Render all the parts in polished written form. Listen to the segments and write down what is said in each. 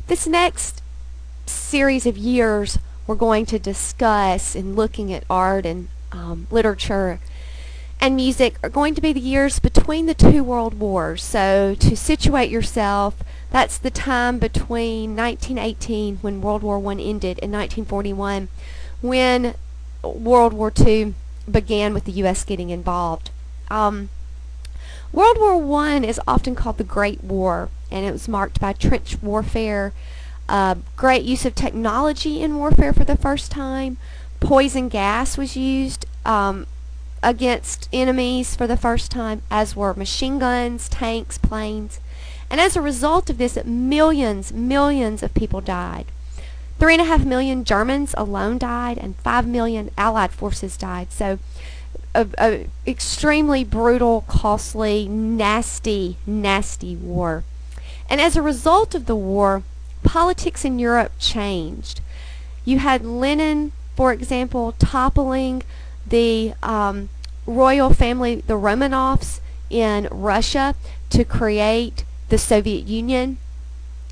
This next series of years we're going to discuss in looking at art and literature and music are going to be the years between the two world wars. So to situate yourself, that's the time between 1918, when World War I ended, and 1941, when World War II began with the U.S. getting involved. World War I is often called the Great War, and it was marked by trench warfare, great use of technology in warfare for the first time. Poison gas was used against enemies for the first time, as were machine guns, tanks, planes. And as a result of this, millions of people died. 3.5 million Germans alone died, and 5 million Allied forces died. So a extremely brutal, costly, nasty war. And as a result of the war, politics in Europe changed. You had Lenin, for example, toppling the royal family, the Romanovs, in Russia to create the Soviet Union.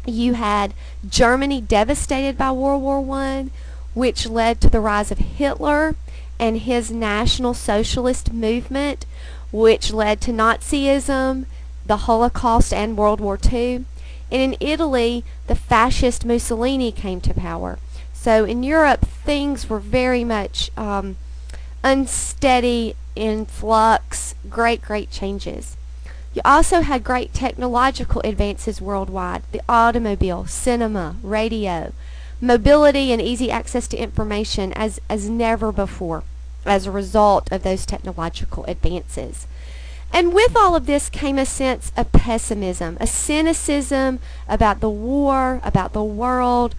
You had Germany devastated by World War I, which led to the rise of Hitler and his National Socialist movement, which led to Nazism, the Holocaust, and World War II. And in Italy, the fascist Mussolini came to power. So in Europe, things were very much unsteady, in flux, great changes. You also had great technological advances worldwide: the automobile, cinema, radio, mobility, and easy access to information as never before as a result of those technological advances. And with all of this came a sense of pessimism, a cynicism about the war, about the world.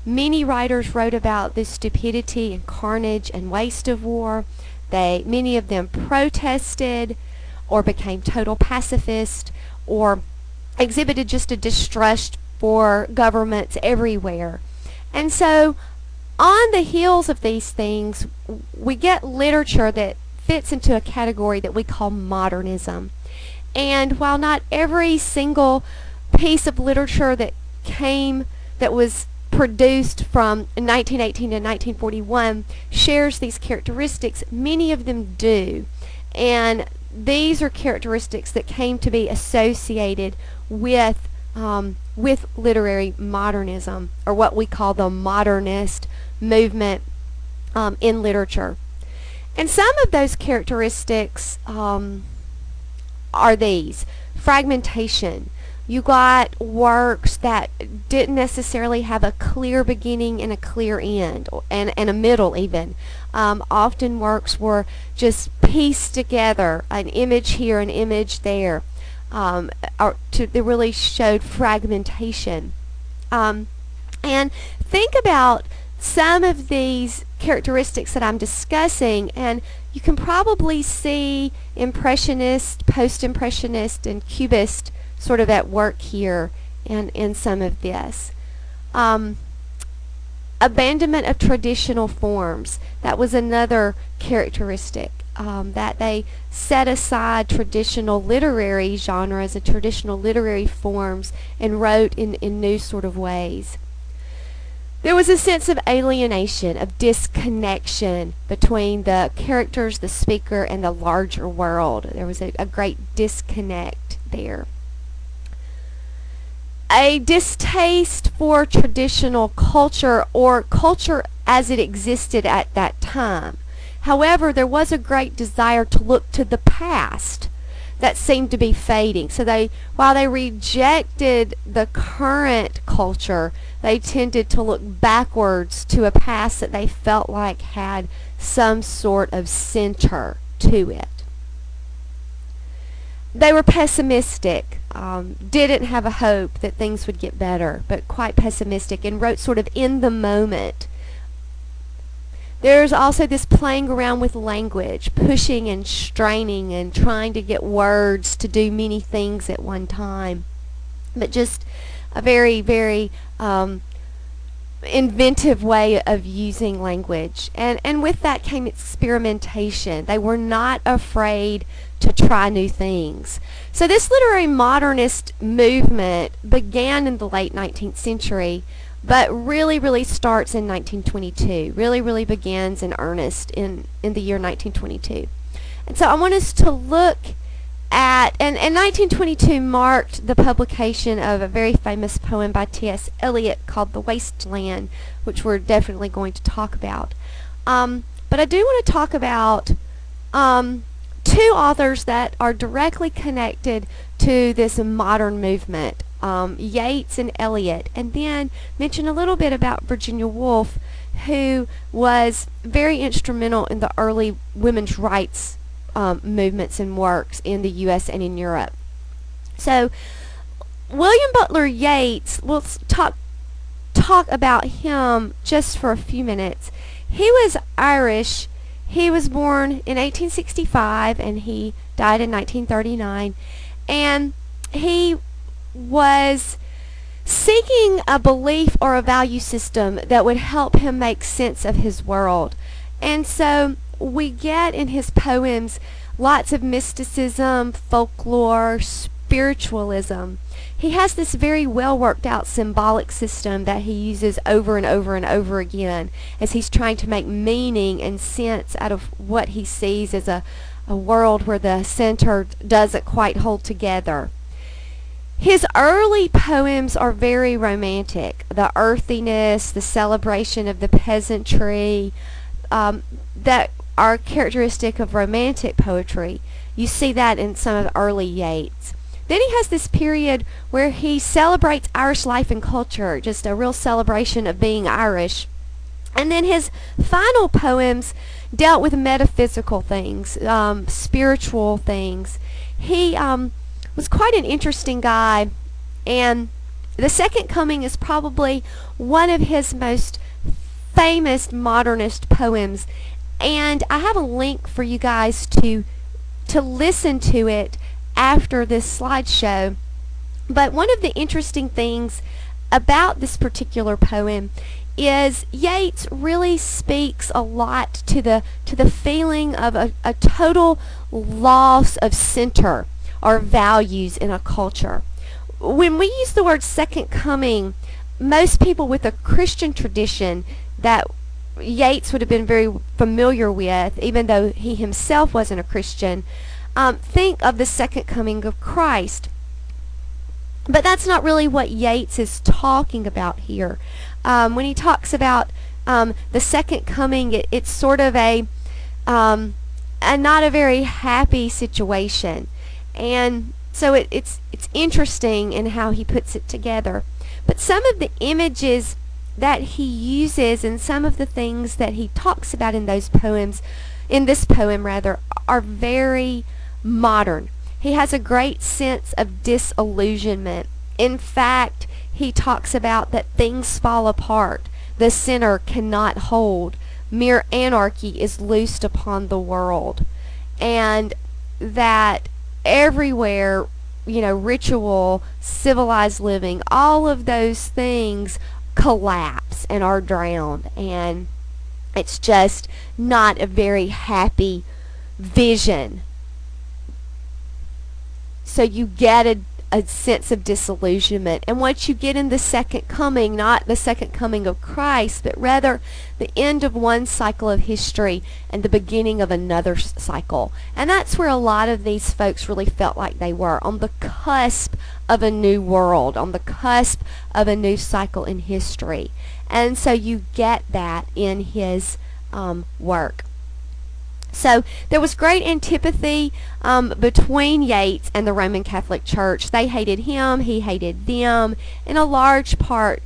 Many writers wrote about the stupidity and carnage and waste of war. Many of them protested or became total pacifists or exhibited just a distrust for governments everywhere. And so on the heels of these things, we get literature that fits into a category that we call modernism. And while not every single piece of literature that was produced from 1918 to 1941 shares these characteristics, many of them do. And these are characteristics that came to be associated with literary modernism, or what we call the modernist movement in literature. And some of those characteristics are these: fragmentation. You got works that didn't necessarily have a clear beginning and a clear end, and a middle even. Often works were just pieced together, an image here, an image there. They really showed fragmentation. And think about some of these characteristics that I'm discussing, and you can probably see Impressionist, Post-Impressionist, and Cubist sort of at work here in some of this. Abandonment of traditional forms. That was another characteristic, that they set aside traditional literary genres and traditional literary forms and wrote in new sort of ways. There was a sense of alienation, of disconnection between the characters, the speaker, and the larger world. There was a great disconnect there. A distaste for traditional culture, or culture as it existed at that time. However, there was a great desire to look to the past that seemed to be fading. So while they rejected the current culture, they tended to look backwards to a past that they felt like had some sort of center to it. They were pessimistic, didn't have a hope that things would get better, but quite pessimistic, and wrote sort of in the moment. There's also this playing around with language, pushing and straining and trying to get words to do many things at one time, but just a very inventive way of using language, and with that came experimentation. They were not afraid to try new things. So this literary modernist movement began in the late 19th century, but really starts in 1922. Really begins in earnest in the year 1922. And so I want us to look at, and 1922 marked the publication of a very famous poem by S Eliot called The Wasteland, which we're definitely going to talk about. But I do want to talk about two authors that are directly connected to this modern movement, Yates and Eliot, and then mention a little bit about Virginia Woolf, who was very instrumental in the early women's rights movements and works in the U.S. and in Europe. So William Butler Yates, we'll talk about him just for a few minutes. He was Irish. He was born in 1865 and he died in 1939. And he was seeking a belief or a value system that would help him make sense of his world. And so we get in his poems lots of mysticism, folklore, spiritualism. He has this very well worked out symbolic system that he uses over and over and over again as he's trying to make meaning and sense out of what he sees as a world where the center doesn't quite hold together. His early poems are very romantic. The earthiness, the celebration of the peasantry, that are characteristic of romantic poetry. You see that in some of the early Yates. Then he has this period where he celebrates Irish life and culture, just a real celebration of being Irish. And then his final poems dealt with metaphysical things, spiritual things. He was quite an interesting guy, and The Second Coming is probably one of his most famous modernist poems, and I have a link for you guys to listen to it after this slideshow. But one of the interesting things about this particular poem is Yates really speaks a lot to the feeling of a total loss of center or values in a culture. When we use the word second coming, most people with a Christian tradition that Yates would have been very familiar with, even though he himself wasn't a Christian, think of the second coming of Christ. But that's not really what Yates is talking about here. When he talks about the second coming, it's sort of a not a very happy situation. And so it's interesting in how he puts it together. But some of the images that he uses and some of the things that he talks about in those poems, in this poem rather, are very modern. He has a great sense of disillusionment. In fact, he talks about that things fall apart. The center cannot hold. Mere anarchy is loosed upon the world. And that everywhere, ritual, civilized living, all of those things collapse and are drowned. And it's just not a very happy vision. So you get a sense of disillusionment. And what you get in the second coming, not the second coming of Christ, but rather the end of one cycle of history and the beginning of another cycle. And that's where a lot of these folks really felt like they were, on the cusp of a new world, on the cusp of a new cycle in history. And so you get that in his work. So there was great antipathy between Yates and the Roman Catholic Church. They hated him, he hated them, in a large part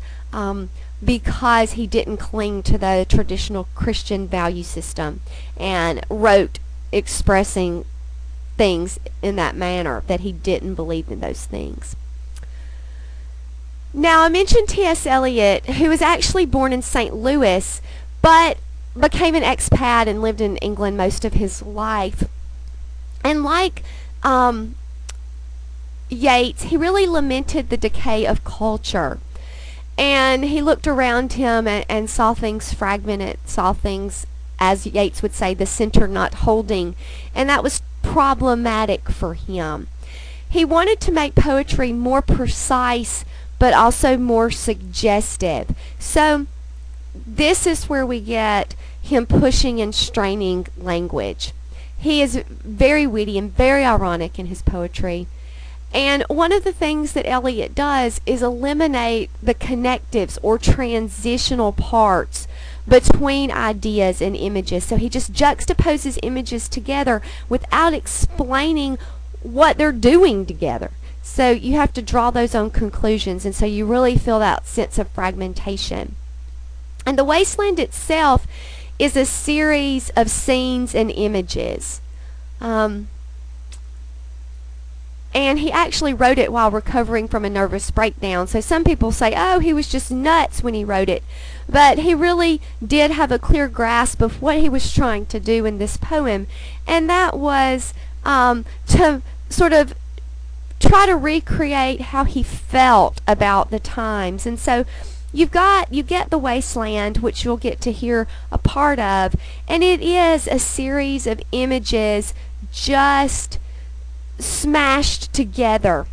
because he didn't cling to the traditional Christian value system and wrote expressing things in that manner, that he didn't believe in those things. Now, I mentioned S Eliot, who was actually born in St. Louis, but became an expat and lived in England most of his life. And like Yates, he really lamented the decay of culture. And he looked around him and saw things fragmented, saw things, as Yates would say, the center not holding, and that was problematic for him. He wanted to make poetry more precise but also more suggestive. So this is where we get him pushing and straining language. He is very witty and very ironic in his poetry. And one of the things that Eliot does is eliminate the connectives or transitional parts between ideas and images. So he just juxtaposes images together without explaining what they're doing together. So you have to draw those own conclusions, and so you really feel that sense of fragmentation. And the Wasteland itself is a series of scenes and images. And he actually wrote it while recovering from a nervous breakdown. So some people say, oh, he was just nuts when he wrote it. But he really did have a clear grasp of what he was trying to do in this poem. And that was to sort of try to recreate how he felt about the times. And so you get the Wasteland, which you'll get to hear a part of. And it is a series of images just smashed together.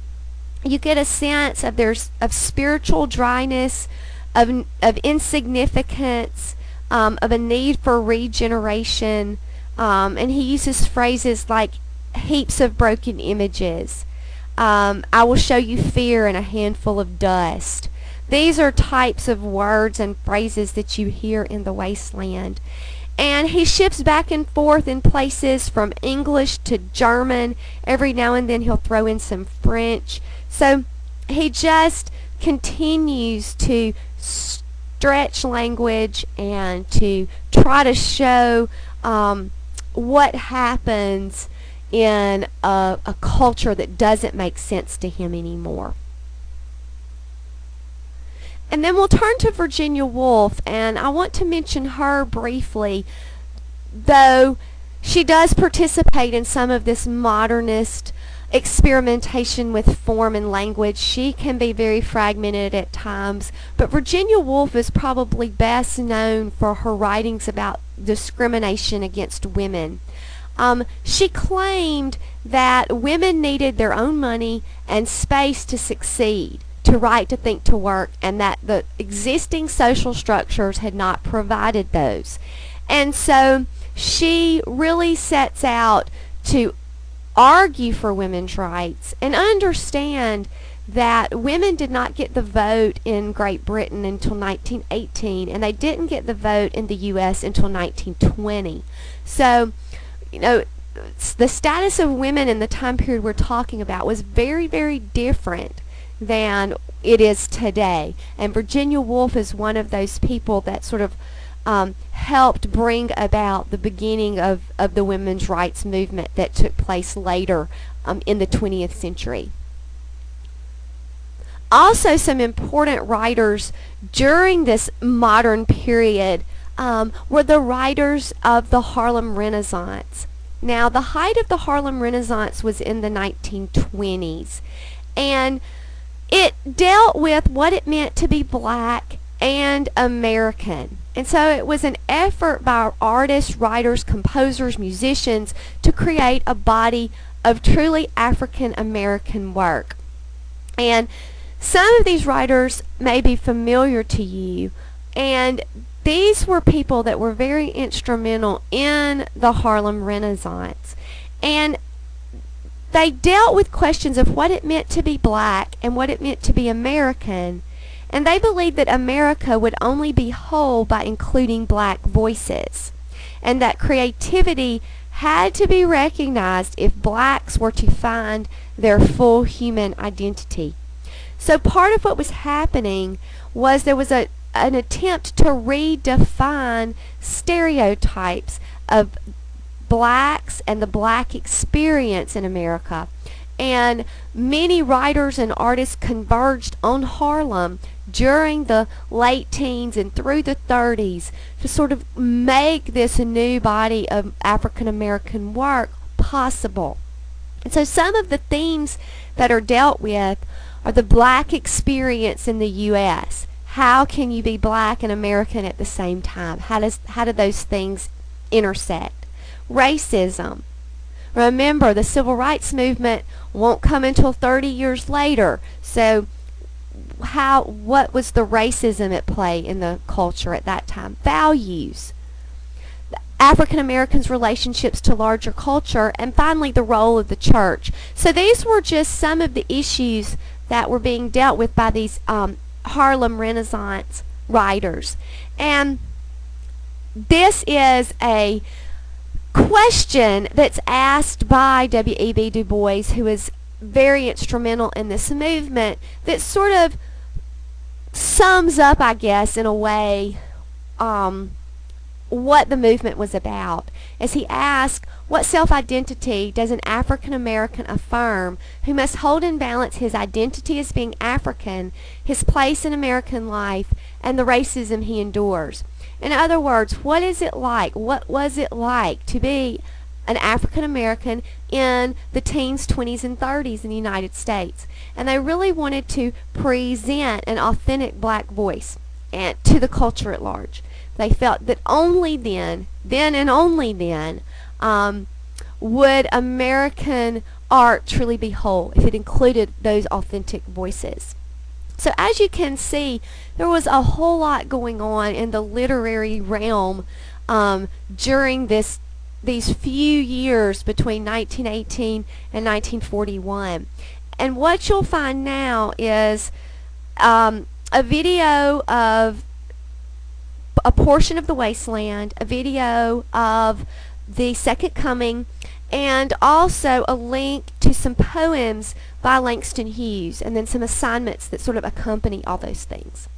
You get a sense of spiritual dryness, of insignificance, of a need for regeneration, and he uses phrases like heaps of broken images. I will show you fear in a handful of dust. These are types of words and phrases that you hear in the Wasteland. And he shifts back and forth in places from English to German. Every now and then he'll throw in some French. So he just continues to stretch language and to try to show what happens in a culture that doesn't make sense to him anymore. And then we'll turn to Virginia Woolf, and I want to mention her briefly, though she does participate in some of this modernist experimentation with form and language. She can be very fragmented at times, but Virginia Woolf is probably best known for her writings about discrimination against women. She claimed that women needed their own money and space to succeed, to write, to think, to work, and that the existing social structures had not provided those. And so she really sets out to argue for women's rights and understand that women did not get the vote in Great Britain until 1918, and they didn't get the vote in the U.S. until 1920. So, the status of women in the time period we're talking about was very, very different than it is today. And Virginia Woolf is one of those people that sort of helped bring about the beginning of the women's rights movement that took place later in the 20th century. Also, some important writers during this modern period were the writers of the Harlem Renaissance. Now, the height of the Harlem Renaissance was in the 1920s, and it dealt with what it meant to be black and American. And so it was an effort by artists, writers, composers, musicians to create a body of truly African American work. And some of these writers may be familiar to you, and these were people that were very instrumental in the Harlem Renaissance. And they dealt with questions of what it meant to be black and what it meant to be American. And they believed that America would only be whole by including black voices, and that creativity had to be recognized if blacks were to find their full human identity. So part of what was happening was there was an attempt to redefine stereotypes of blacks and the black experience in America. And many writers and artists converged on Harlem during the late teens and through the 30s to sort of make this new body of African American work possible. And so some of the themes that are dealt with are the black experience in the U.S., how can you be black and American at the same time? How do those things intersect? Racism. Remember, the civil rights movement won't come until 30 years later. So what was the racism at play in the culture at that time? Values. African Americans' relationships to larger culture, and finally the role of the church. So these were just some of the issues that were being dealt with by these Harlem Renaissance writers. And this is a question that's asked by W.E.B. Du Bois, who is very instrumental in this movement, that sort of sums up, I guess, in a way, what the movement was about. As he asked, what self-identity does an African American affirm who must hold in balance his identity as being African, his place in American life, and the racism he endures? In other words, what is it like? What was it like to be an African American in the teens, 20s, and 30s in the United States? And they really wanted to present an authentic black voice and to the culture at large. They felt that only then and only then, would American art truly be whole if it included those authentic voices. So as you can see, there was a whole lot going on in the literary realm during these few years between 1918 and 1941. And what you'll find now is a video of a portion of the Wasteland, a video of the Second Coming, and also a link to some poems by Langston Hughes, and then some assignments that sort of accompany all those things.